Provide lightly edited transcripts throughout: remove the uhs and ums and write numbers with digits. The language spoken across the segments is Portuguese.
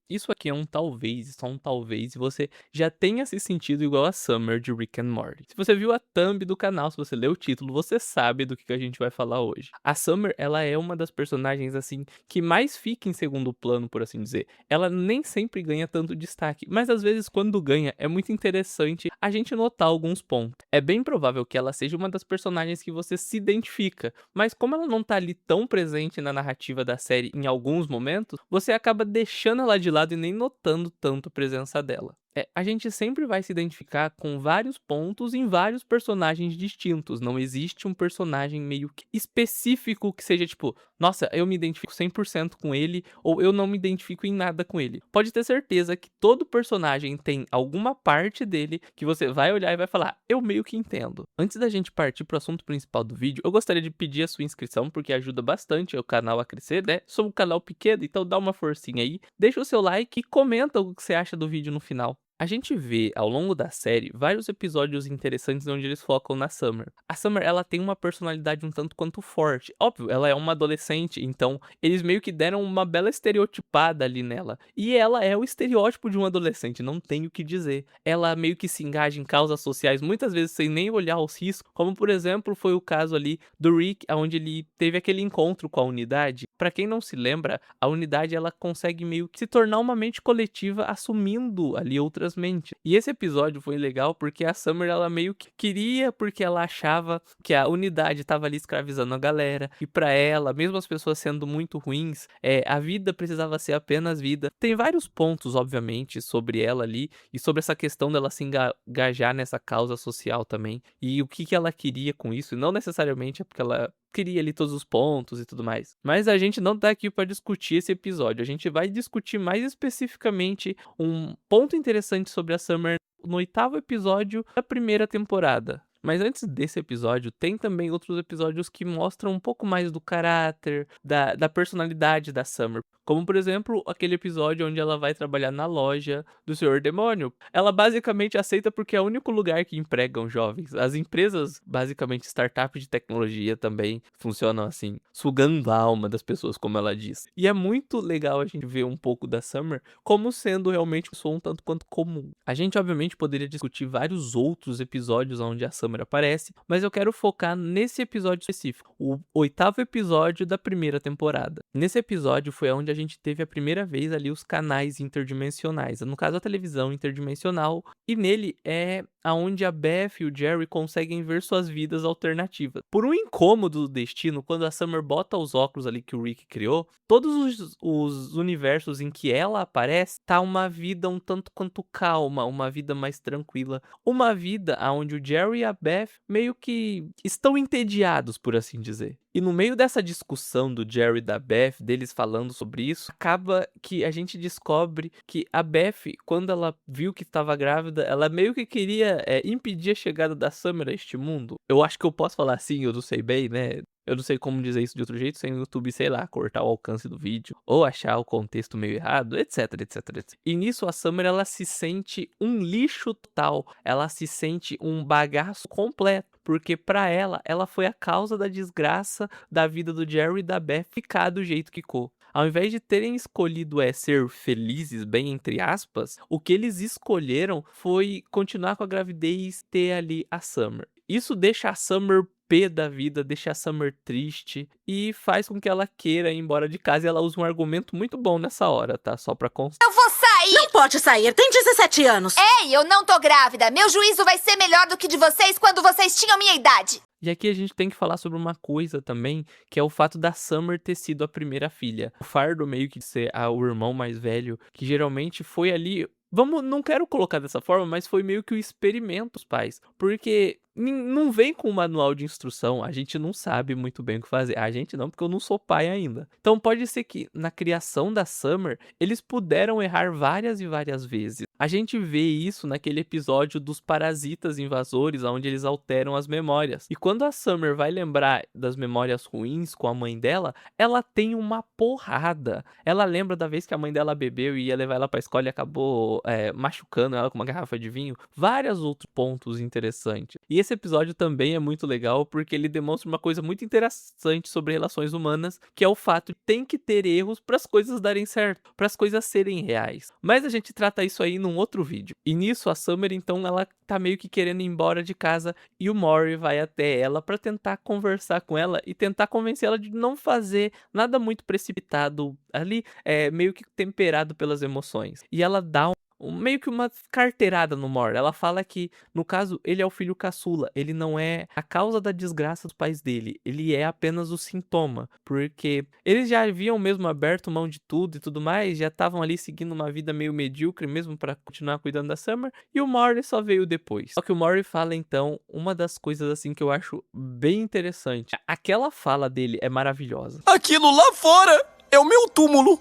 Isso aqui é um talvez, só um talvez, e você já tenha se sentido igual a Summer de Rick and Morty. Se você viu a thumb do canal, se você leu o título, você sabe do que a gente vai falar hoje. A Summer, ela é uma das personagens, assim, que mais fica em segundo plano, por assim dizer. Ela nem sempre ganha tanto destaque, mas às vezes quando ganha, é muito interessante a gente notar alguns pontos. É bem provável que ela seja uma das personagens que você se identifica, mas como ela não tá ali tão presente na narrativa da série em alguns momentos, você acaba deixando ela de lado e nem notando tanto a presença dela. A gente sempre vai se identificar com vários pontos em vários personagens distintos. Não existe um personagem meio que específico que seja tipo, nossa, eu me identifico 100% com ele ou eu não me identifico em nada com ele. Pode ter certeza que todo personagem tem alguma parte dele que você vai olhar e vai falar, eu meio que entendo. Antes da gente partir pro assunto principal do vídeo, eu gostaria de pedir a sua inscrição porque ajuda bastante o canal a crescer, né? Sou um canal pequeno, então dá uma forcinha aí, deixa o seu like e comenta o que você acha do vídeo no final. A gente vê ao longo da série vários episódios interessantes onde eles focam na Summer. A Summer, ela tem uma personalidade um tanto quanto forte. Óbvio, ela é uma adolescente, então eles meio que deram uma bela estereotipada ali nela. E ela é o estereótipo de um adolescente, não tenho o que dizer. Ela meio que se engaja em causas sociais, muitas vezes sem nem olhar os riscos, como por exemplo foi o caso ali do Rick, onde ele teve aquele encontro com a unidade. Pra quem não se lembra, a unidade ela consegue meio que se tornar uma mente coletiva assumindo ali outras mentes. E esse episódio foi legal porque a Summer ela meio que queria porque ela achava que a unidade estava ali escravizando a galera e pra ela, mesmo as pessoas sendo muito ruins, a vida precisava ser apenas vida. Tem vários pontos, obviamente, sobre ela ali e sobre essa questão dela se engajar nessa causa social também e o que ela queria com isso, e não necessariamente é porque ela queria ali todos os pontos e tudo mais. Mas a gente não tá aqui para discutir esse episódio, a gente vai discutir mais especificamente um ponto interessante sobre a Summer no 8º episódio da primeira temporada. Mas antes desse episódio, tem também outros episódios que mostram um pouco mais do caráter, da personalidade da Summer. Como, por exemplo, aquele episódio onde ela vai trabalhar na loja do Senhor Demônio. Ela basicamente aceita porque é o único lugar que empregam jovens. As empresas, basicamente startups de tecnologia também funcionam assim, sugando a alma das pessoas, como ela diz. E é muito legal a gente ver um pouco da Summer como sendo realmente uma pessoa um tanto quanto comum. A gente, obviamente, poderia discutir vários outros episódios onde a Summer aparece, mas eu quero focar nesse episódio específico, o 8º episódio da primeira temporada. Nesse episódio foi onde a gente teve a primeira vez ali os canais interdimensionais, no caso a televisão interdimensional, e nele é aonde a Beth e o Jerry conseguem ver suas vidas alternativas. Por um incômodo do destino, quando a Summer bota os óculos ali que o Rick criou, todos os universos em que ela aparece, tá uma vida um tanto quanto calma, uma vida mais tranquila, uma vida onde o Jerry e a Beth meio que estão entediados, por assim dizer. E no meio dessa discussão do Jerry e da Beth, deles falando sobre isso, acaba que a gente descobre que a Beth, quando ela viu que estava grávida, ela meio que queria impedir a chegada da Summer a este mundo. Eu acho que eu posso falar assim, eu não sei bem, né? Eu não sei como dizer isso de outro jeito, sem o YouTube, sei lá, cortar o alcance do vídeo, ou achar o contexto meio errado, etc, etc, etc. E nisso a Summer, ela se sente um lixo total, ela se sente um bagaço completo, porque pra ela, ela foi a causa da desgraça da vida do Jerry e da Beth ficar do jeito que ficou. Ao invés de terem escolhido ser felizes, bem entre aspas, o que eles escolheram foi continuar com a gravidez e ter ali a Summer. Isso deixa a Summer pé da vida, deixa a Summer triste e faz com que ela queira ir embora de casa, e ela usa um argumento muito bom nessa hora, tá? Só pra constar. Eu vou sair! Não pode sair, tem 17 anos. Ei, eu não tô grávida. Meu juízo vai ser melhor do que de vocês quando vocês tinham minha idade. E aqui a gente tem que falar sobre uma coisa também, que é o fato da Summer ter sido a primeira filha. O fardo meio que de ser o irmão mais velho, que geralmente foi ali... não quero colocar dessa forma, mas foi meio que o experimento dos pais. Porque não vem com um manual de instrução, a gente não sabe muito bem o que fazer. A gente não, porque eu não sou pai ainda. Então pode ser que na criação da Summer, eles puderam errar várias e várias vezes. A gente vê isso naquele episódio dos parasitas invasores, onde eles alteram as memórias. E quando a Summer vai lembrar das memórias ruins com a mãe dela, ela tem uma porrada. Ela lembra da vez que a mãe dela bebeu e ia levar ela pra escola e acabou machucando ela com uma garrafa de vinho. Vários outros pontos interessantes. E esse episódio também é muito legal porque ele demonstra uma coisa muito interessante sobre relações humanas, que é o fato de tem que ter erros para as coisas darem certo, para as coisas serem reais. Mas a gente trata isso aí num outro vídeo. E nisso a Summer então ela tá meio que querendo ir embora de casa e o Maury vai até ela para tentar conversar com ela e tentar convencê-la de não fazer nada muito precipitado ali, meio que temperado pelas emoções. E ela dá meio que uma carteirada no Maury. Ela fala que, no caso, ele é o filho caçula. Ele não é a causa da desgraça dos pais dele. Ele é apenas o sintoma. Porque eles já haviam mesmo aberto mão de tudo e tudo mais. Já estavam ali seguindo uma vida meio medíocre mesmo para continuar cuidando da Summer. E o Maury só veio depois. Só que o Maury fala, então, uma das coisas assim que eu acho bem interessante. Aquela fala dele é maravilhosa. Aquilo lá fora é o meu túmulo.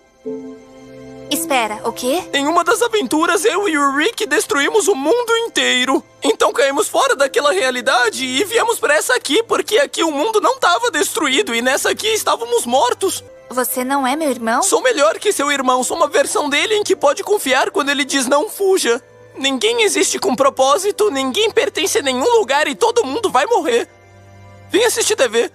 Espera, o quê? Em uma das aventuras, eu e o Rick destruímos o mundo inteiro. Então caímos fora daquela realidade e viemos pra essa aqui, porque aqui o mundo não estava destruído e nessa aqui estávamos mortos. Você não é meu irmão? Sou melhor que seu irmão, sou uma versão dele em que pode confiar quando ele diz não fuja. Ninguém existe com propósito, ninguém pertence a nenhum lugar e todo mundo vai morrer. Vem assistir TV.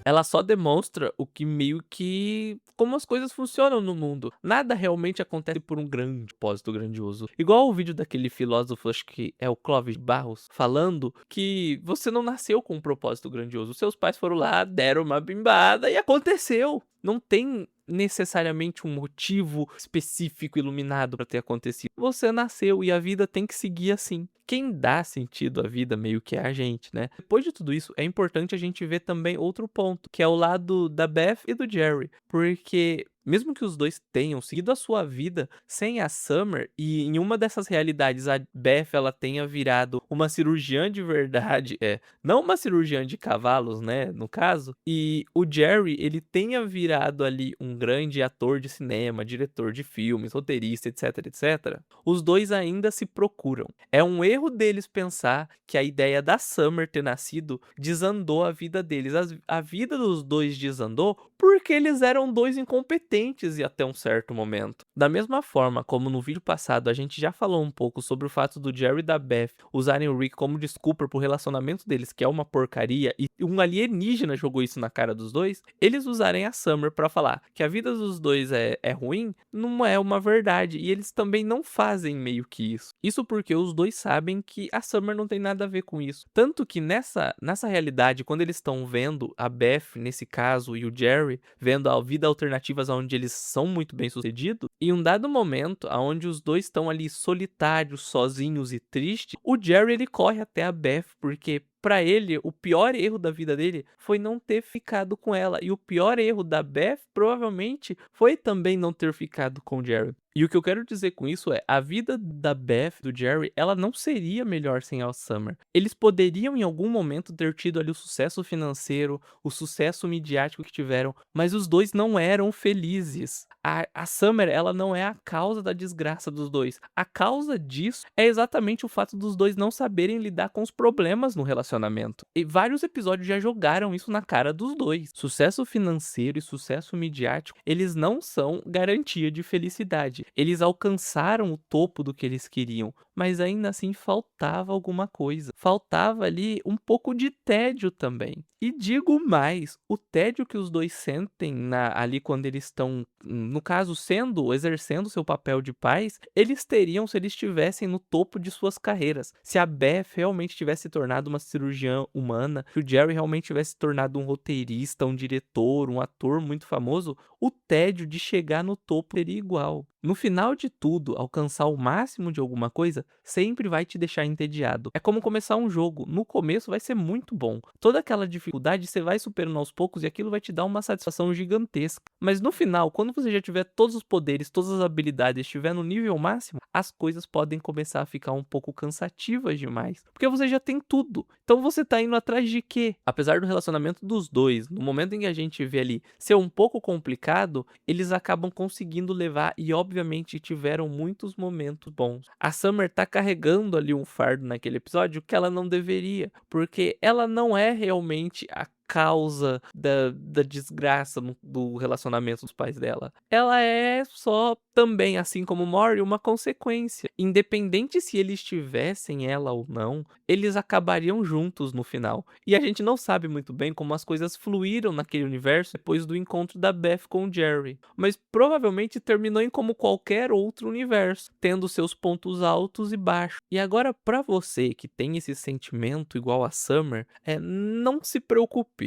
Ela só demonstra o que meio que como as coisas funcionam no mundo. Nada realmente acontece por um grande propósito grandioso. Igual o vídeo daquele filósofo, acho que é o Clóvis Barros, falando que você não nasceu com um propósito grandioso. Seus pais foram lá, deram uma bimbada e aconteceu. Não tem necessariamente um motivo específico iluminado para ter acontecido. Você nasceu e a vida tem que seguir assim. Quem dá sentido à vida meio que é a gente, né? Depois de tudo isso, é importante a gente ver também outro ponto, que é o lado da Beth e do Jerry. Porque mesmo que os dois tenham seguido a sua vida sem a Summer, e em uma dessas realidades a Beth ela tenha virado uma cirurgiã de verdade, não uma cirurgiã de cavalos, né, no caso, e o Jerry ele tenha virado ali um grande ator de cinema, diretor de filmes, roteirista, etc, etc, os dois ainda se procuram. É um erro deles pensar que a ideia da Summer ter nascido desandou a vida deles. A vida dos dois desandou porque eles eram dois incompetentes e até um certo momento. Da mesma forma como no vídeo passado a gente já falou um pouco sobre o fato do Jerry e da Beth usarem o Rick como desculpa pro relacionamento deles, que é uma porcaria, e um alienígena jogou isso na cara dos dois, eles usarem a Summer pra falar que a vida dos dois é ruim, não é uma verdade, e eles também não fazem meio que isso. Isso porque os dois sabem que a Summer não tem nada a ver com isso. Tanto que nessa realidade, quando eles estão vendo a Beth, nesse caso, e o Jerry, vendo a vida alternativas onde eles são muito bem sucedidos, em um dado momento, onde os dois estão ali solitários, sozinhos e tristes, o Jerry ele corre até a Beth, porque pra ele, o pior erro da vida dele foi não ter ficado com ela. E o pior erro da Beth, provavelmente, foi também não ter ficado com o Jerry. E o que eu quero dizer com isso é, a vida da Beth, do Jerry, ela não seria melhor sem a Summer. Eles poderiam em algum momento ter tido ali o sucesso financeiro, o sucesso midiático que tiveram, mas os dois não eram felizes. A Summer, ela não é a causa da desgraça dos dois. A causa disso é exatamente o fato dos dois não saberem lidar com os problemas no relacionamento. E vários episódios já jogaram isso na cara dos dois. Sucesso financeiro e sucesso midiático, eles não são garantia de felicidade. Eles alcançaram o topo do que eles queriam, mas ainda assim faltava alguma coisa. Faltava ali um pouco de tédio também. E digo mais, o tédio que os dois sentem ali quando eles estão, no caso, exercendo seu papel de pais, eles teriam se eles estivessem no topo de suas carreiras. Se a Beth realmente tivesse se tornado uma cirurgiã humana, se o Jerry realmente tivesse se tornado um roteirista, um diretor, um ator muito famoso, o tédio de chegar no topo seria igual. No final de tudo, alcançar o máximo de alguma coisa sempre vai te deixar entediado. É como começar um jogo. No começo vai ser muito bom. Toda aquela dificuldade você vai superando aos poucos e aquilo vai te dar uma satisfação gigantesca. Mas no final, quando você já tiver todos os poderes, todas as habilidades, estiver no nível máximo, as coisas podem começar a ficar um pouco cansativas demais. Porque você já tem tudo. Então você tá indo atrás de quê? Apesar do relacionamento dos dois, no momento em que a gente vê ali ser um pouco complicado, eles acabam conseguindo levar e obviamente tiveram muitos momentos bons. A Summer tá carregando ali um fardo naquele episódio que ela não deveria, porque ela não é realmente a causa da desgraça do relacionamento dos pais dela. Ela é só também, assim como Mori, uma consequência. Independente se eles tivessem ela ou não, eles acabariam juntos no final. E a gente não sabe muito bem como as coisas fluíram naquele universo depois do encontro da Beth com o Jerry. Mas provavelmente terminou em como qualquer outro universo, tendo seus pontos altos e baixos. E agora, pra você que tem esse sentimento igual a Summer, não se preocupe.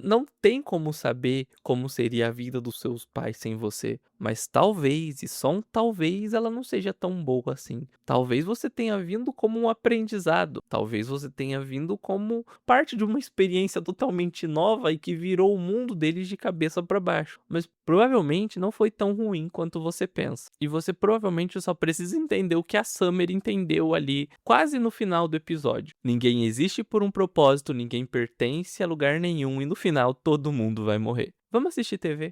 Não tem como saber como seria a vida dos seus pais sem você. Mas talvez, e só um talvez, ela não seja tão boa assim. Talvez você tenha vindo como um aprendizado. Talvez você tenha vindo como parte de uma experiência totalmente nova e que virou o mundo deles de cabeça para baixo. Mas provavelmente não foi tão ruim quanto você pensa. E você provavelmente só precisa entender o que a Summer entendeu ali, quase no final do episódio. Ninguém existe por um propósito, ninguém pertence a lugar nenhum e no final todo mundo vai morrer. Vamos assistir TV.